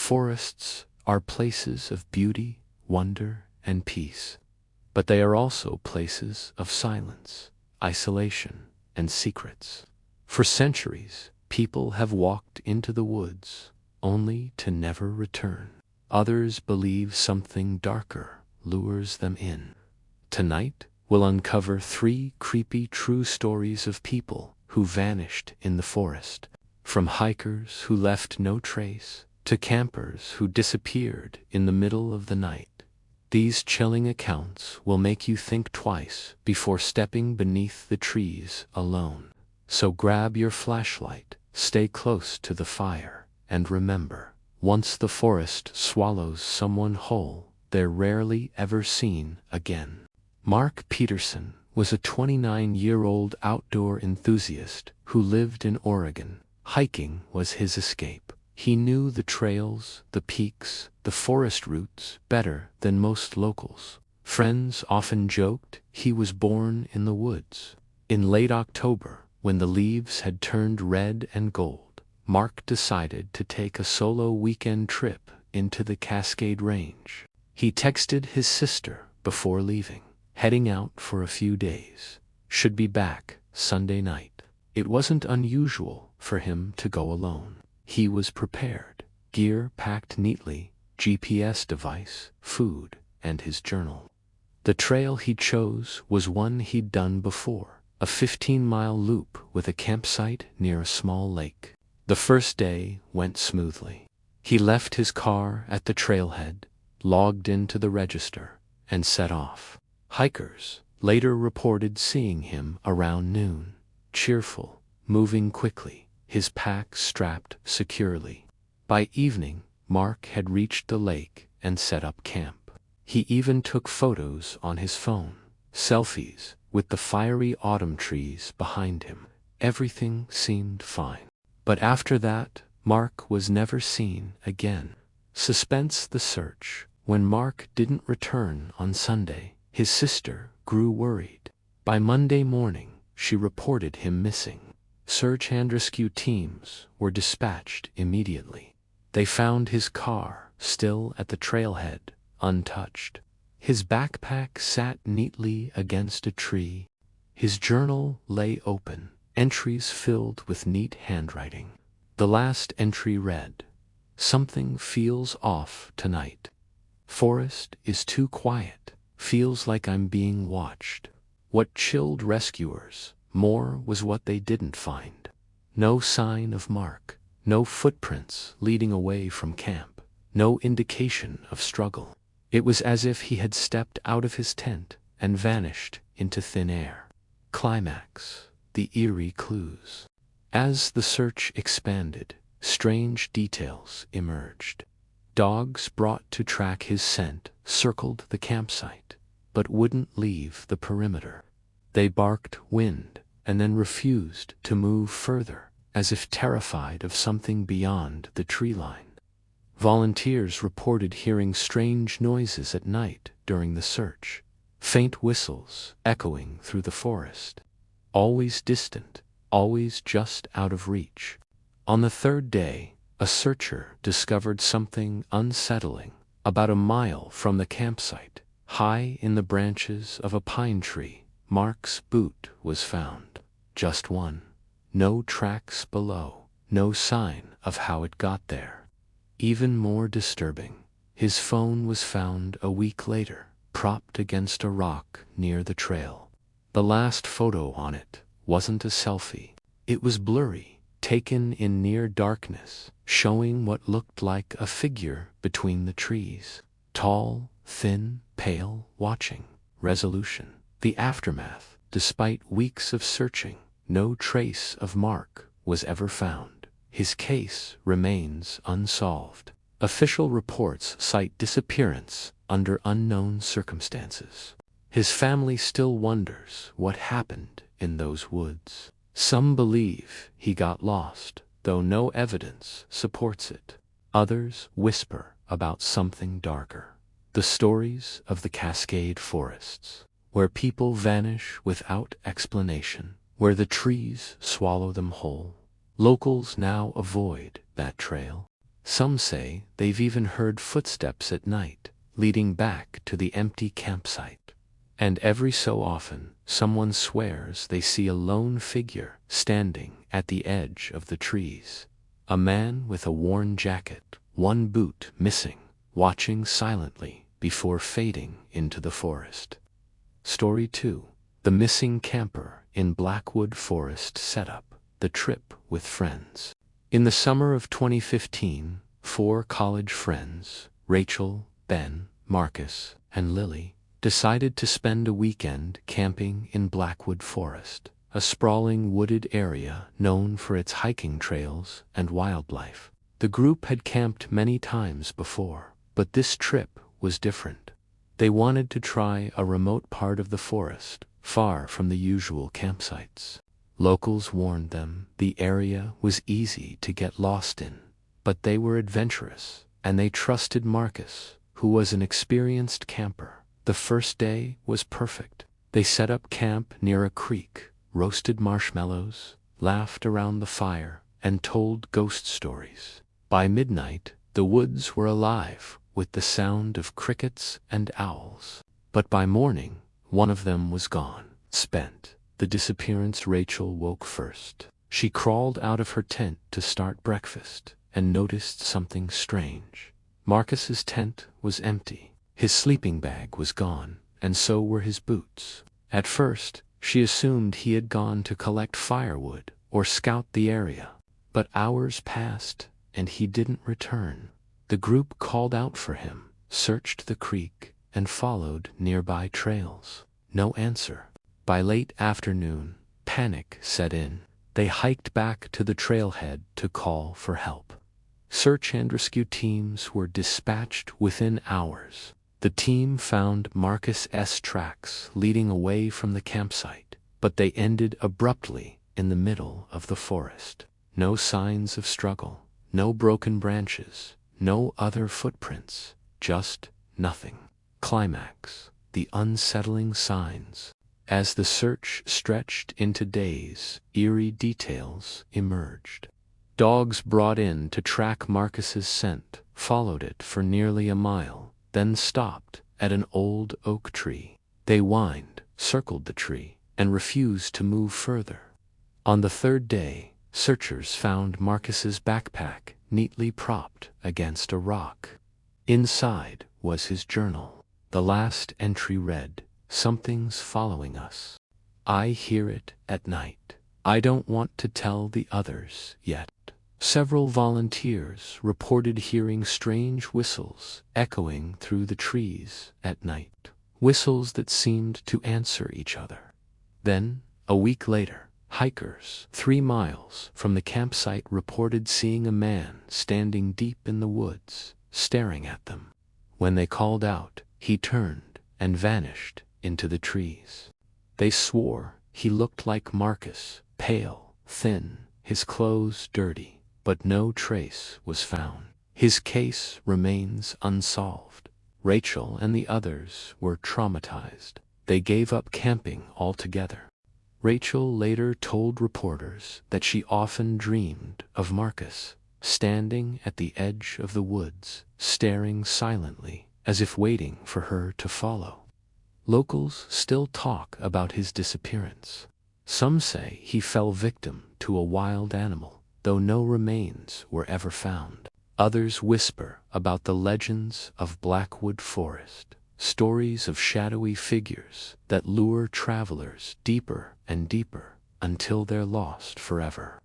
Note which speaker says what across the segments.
Speaker 1: Forests are places of beauty, wonder, and peace, but they are also places of silence, isolation, and secrets. For centuries, people have walked into the woods only to never return. Others believe something darker lures them in. Tonight, we'll uncover 3 creepy true stories of people who vanished in the forest, from hikers who left no trace to campers who disappeared in the middle of the night. These chilling accounts will make you think twice before stepping beneath the trees alone. So grab your flashlight, stay close to the fire, and remember, once the forest swallows someone whole, they're rarely ever seen again. Mark Peterson was a 29-year-old outdoor enthusiast who lived in Oregon. Hiking was his escape. He knew the trails, the peaks, the forest routes better than most locals. Friends often joked he was born in the woods. In late October, when the leaves had turned red and gold, Mark decided to take a solo weekend trip into the Cascade Range. He texted his sister before leaving, heading out for a few days. Should be back Sunday night. It wasn't unusual for him to go alone. He was prepared, gear packed neatly, GPS device, food, and his journal. The trail he chose was one he'd done before, a 15-mile loop with a campsite near a small lake. The first day went smoothly. He left his car at the trailhead, logged into the register, and set off. Hikers later reported seeing him around noon, cheerful, moving quickly, his pack strapped securely. By evening, Mark had reached the lake and set up camp. He even took photos on his phone, selfies with the fiery autumn trees behind him. Everything seemed fine. But after that, Mark was never seen again. Suspense the search. When Mark didn't return on Sunday, his sister grew worried. By Monday morning, she reported him missing. Search and rescue teams were dispatched immediately. They found his car still at the trailhead, untouched. His backpack sat neatly against a tree. His journal lay open, entries filled with neat handwriting. The last entry read, "Something feels off tonight. Forest is too quiet. Feels like I'm being watched." What chilled rescuers more was what they didn't find. No sign of Mark, no footprints leading away from camp, no indication of struggle. It was as if he had stepped out of his tent and vanished into thin air. Climax: the eerie clues. As the search expanded, strange details emerged. Dogs brought to track his scent circled the campsite, but wouldn't leave the perimeter. They barked wind and then refused to move further, as if terrified of something beyond the tree line. Volunteers reported hearing strange noises at night during the search, faint whistles echoing through the forest. Always distant, always just out of reach. On the third day, a searcher discovered something unsettling. About a mile from the campsite, high in the branches of a pine tree, Mark's boot was found. Just one. No tracks below, no sign of how it got there. Even more disturbing, his phone was found a week later, propped against a rock near the trail. The last photo on it wasn't a selfie. It was blurry, taken in near darkness, showing what looked like a figure between the trees. Tall, thin, pale, watching. Resolution: the aftermath. Despite weeks of searching, no trace of Mark was ever found. His case remains unsolved. Official reports cite disappearance under unknown circumstances. His family still wonders what happened in those woods. Some believe he got lost, though no evidence supports it. Others whisper about something darker. The stories of the Cascade forests, where people vanish without explanation, where the trees swallow them whole. Locals now avoid that trail. Some say they've even heard footsteps at night, leading back to the empty campsite. And every so often, someone swears they see a lone figure standing at the edge of the trees. A man with a worn jacket, one boot missing, watching silently before fading into the forest. Story 2. The Missing Camper in Blackwood Forest Setup, the Trip with Friends. In the summer of 2015, 4 college friends, Rachel, Ben, Marcus, and Lily, decided to spend a weekend camping in Blackwood Forest, a sprawling wooded area known for its hiking trails and wildlife. The group had camped many times before, but this trip was different. They wanted to try a remote part of the forest, far from the usual campsites. Locals warned them the area was easy to get lost in, but they were adventurous, and they trusted Marcus, who was an experienced camper. The first day was perfect. They set up camp near a creek, roasted marshmallows, laughed around the fire, and told ghost stories. By midnight, the woods were alive with the sound of crickets and owls. But by morning, one of them was gone, spent. The disappearance. Rachel woke first. She crawled out of her tent to start breakfast and noticed something strange. Marcus's tent was empty. His sleeping bag was gone, and so were his boots. At first, she assumed he had gone to collect firewood or scout the area. But hours passed, and he didn't return. The group called out for him, searched the creek, and followed nearby trails. No answer. By late afternoon, panic set in. They hiked back to the trailhead to call for help. Search and rescue teams were dispatched within hours. The team found Marcus's tracks leading away from the campsite, but they ended abruptly in the middle of the forest. No signs of struggle, no broken branches, no other footprints, just nothing. Climax. The unsettling signs. As the search stretched into days, eerie details emerged. Dogs brought in to track Marcus's scent followed it for nearly a mile, then stopped at an old oak tree. They whined, circled the tree, and refused to move further. On the third day, searchers found Marcus's backpack neatly propped against a rock. Inside was his journal. The last entry read, "Something's following us. I hear it at night. I don't want to tell the others yet." Several volunteers reported hearing strange whistles echoing through the trees at night, whistles that seemed to answer each other. Then, a week later, hikers 3 miles from the campsite reported seeing a man standing deep in the woods, staring at them. When they called out, he turned and vanished into the trees. They swore he looked like Marcus, pale, thin, his clothes dirty, but no trace was found. His case remains unsolved. Rachel and the others were traumatized. They gave up camping altogether. Rachel later told reporters that she often dreamed of Marcus, standing at the edge of the woods, staring silently, as if waiting for her to follow. Locals still talk about his disappearance. Some say he fell victim to a wild animal, though no remains were ever found. Others whisper about the legends of Blackwood Forest, stories of shadowy figures that lure travelers deeper and deeper until they're lost forever.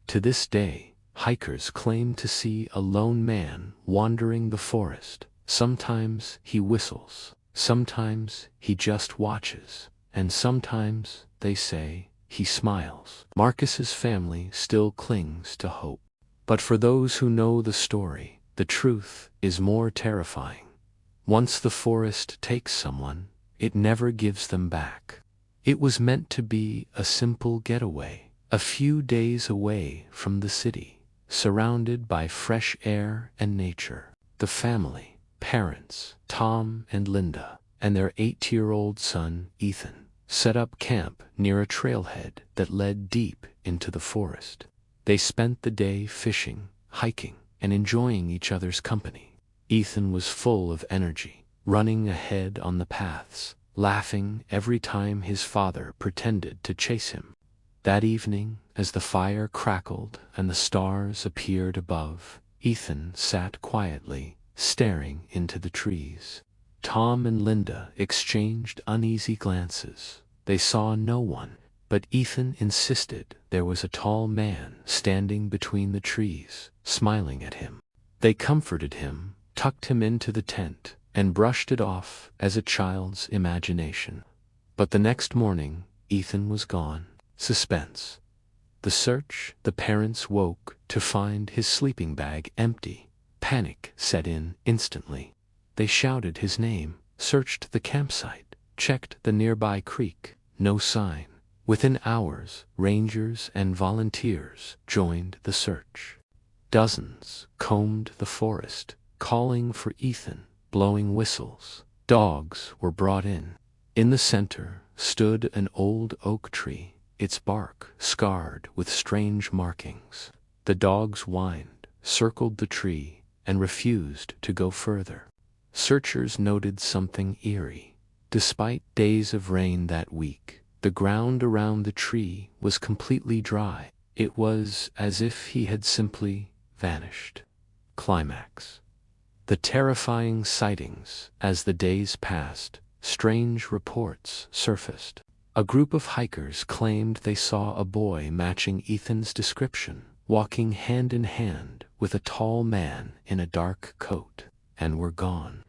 Speaker 1: To this day, hikers claim to see a lone man wandering the forest. Sometimes he whistles, sometimes he just watches, and sometimes, they say, he smiles. Marcus's family still clings to hope. But for those who know the story, the truth is more terrifying. Once the forest takes someone, it never gives them back. It was meant to be a simple getaway, a few days away from the city, surrounded by fresh air and nature. The family, parents, Tom and Linda, and their 8-year-old son, Ethan, set up camp near a trailhead that led deep into the forest. They spent the day fishing, hiking, and enjoying each other's company. Ethan was full of energy, running ahead on the paths, laughing every time his father pretended to chase him. That evening, as the fire crackled and the stars appeared above, Ethan sat quietly, staring into the trees. Tom and Linda exchanged uneasy glances. They saw no one, but Ethan insisted there was a tall man standing between the trees, smiling at him. They comforted him, tucked him into the tent, and brushed it off as a child's imagination. But the next morning, Ethan was gone. Suspense. The parents woke to find his sleeping bag empty. Panic set in instantly. They shouted his name, searched the campsite, checked the nearby creek. No sign. Within hours, rangers and volunteers joined the search. Dozens combed the forest, calling for Ethan, blowing whistles. Dogs were brought in. In the center stood an old oak tree, its bark scarred with strange markings. The dogs whined, circled the tree, and refused to go further. Searchers noted something eerie. Despite days of rain that week, the ground around the tree was completely dry. It was as if he had simply vanished. Climax. The terrifying sightings. As the days passed, strange reports surfaced. A group of hikers claimed they saw a boy matching Ethan's description, walking hand in hand with a tall man in a dark coat, and were gone.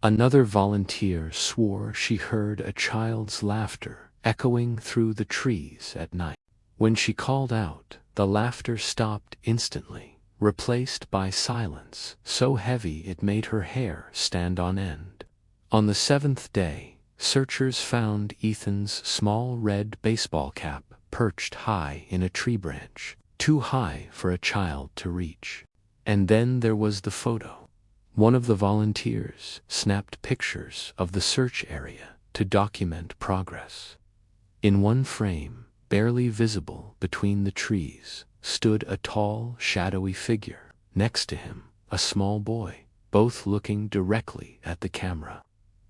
Speaker 1: Another volunteer swore she heard a child's laughter echoing through the trees at night. When she called out, the laughter stopped instantly, replaced by silence so heavy it made her hair stand on end. On the seventh day, searchers found Ethan's small red baseball cap perched high in a tree branch, too high for a child to reach. And then there was the photo. One of the volunteers snapped pictures of the search area to document progress. In one frame, barely visible between the trees, stood a tall, shadowy figure. Next to him, a small boy, both looking directly at the camera.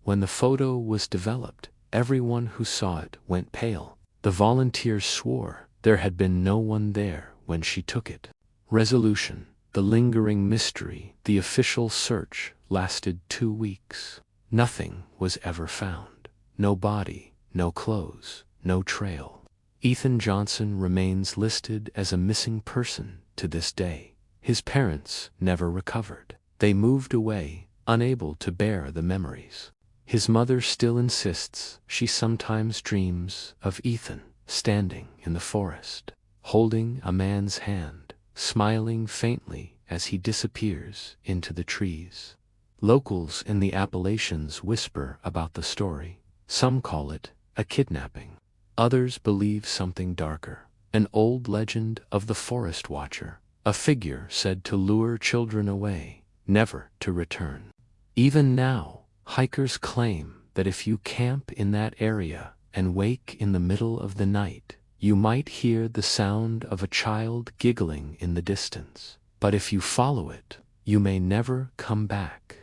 Speaker 1: When the photo was developed, everyone who saw it went pale. The volunteers swore there had been no one there when she took it. Resolution. The lingering mystery. The official search lasted 2 weeks. Nothing was ever found. No body, no clothes, no trail. Ethan Johnson remains listed as a missing person to this day. His parents never recovered. They moved away, unable to bear the memories. His mother still insists she sometimes dreams of Ethan standing in the forest, holding a man's hand, smiling faintly as he disappears into the trees. Locals in the Appalachians whisper about the story. Some call it a kidnapping. Others believe something darker, an old legend of the forest watcher, a figure said to lure children away, never to return. Even now, hikers claim that if you camp in that area and wake in the middle of the night, you might hear the sound of a child giggling in the distance. But if you follow it, you may never come back.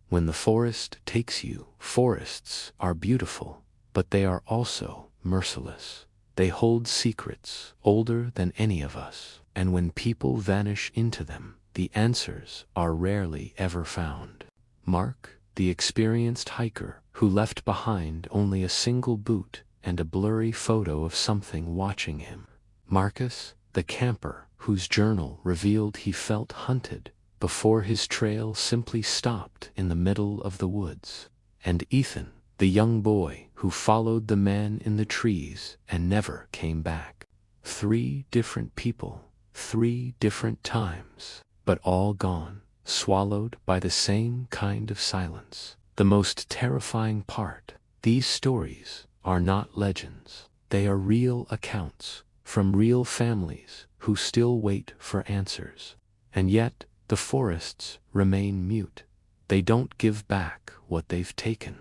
Speaker 1: When the forest takes you, forests are beautiful, but they are also merciless. They hold secrets older than any of us, and when people vanish into them, the answers are rarely ever found. Mark, the experienced hiker who left behind only a single boot and a blurry photo of something watching him. Marcus, the camper whose journal revealed he felt hunted before his trail simply stopped in the middle of the woods. And Ethan, the young boy who followed the man in the trees and never came back. 3 different people, 3 different times, but all gone, swallowed by the same kind of silence. The most terrifying part, these stories are not legends. They are real accounts from real families who still wait for answers. And yet, the forests remain mute. They don't give back what they've taken.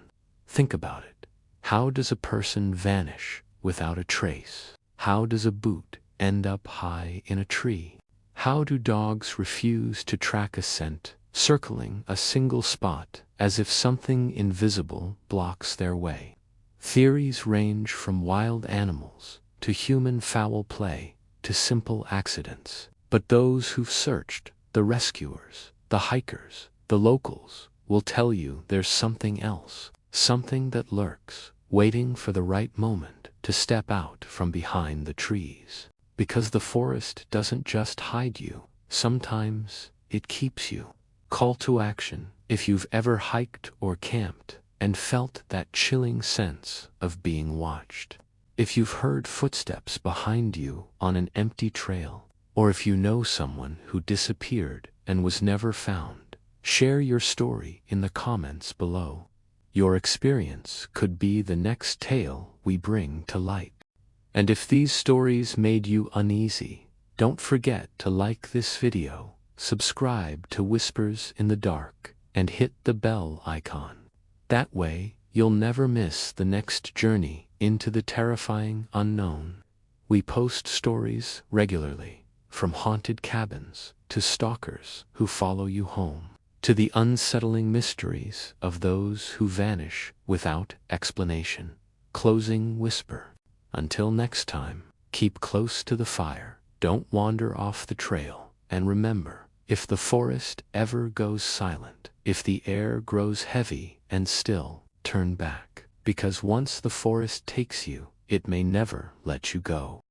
Speaker 1: Think about it. How does a person vanish without a trace? How does a boot end up high in a tree? How do dogs refuse to track a scent, circling a single spot as if something invisible blocks their way? Theories range from wild animals to human foul play to simple accidents. But those who've searched, the rescuers, the hikers, the locals, will tell you there's something else, something that lurks, waiting for the right moment to step out from behind the trees. Because the forest doesn't just hide you, sometimes it keeps you. Call to action: if you've ever hiked or camped and felt that chilling sense of being watched. If you've heard footsteps behind you on an empty trail, or if you know someone who disappeared and was never found, share your story in the comments below. Your experience could be the next tale we bring to light. And if these stories made you uneasy, don't forget to like this video, subscribe to Whispers in the Dark, and hit the bell icon. That way, you'll never miss the next journey into the terrifying unknown. We post stories regularly, from haunted cabins to stalkers who follow you home, to the unsettling mysteries of those who vanish without explanation. Closing whisper. Until next time, keep close to the fire, don't wander off the trail, and remember, if the forest ever goes silent, if the air grows heavy and still, turn back, because once the forest takes you, it may never let you go.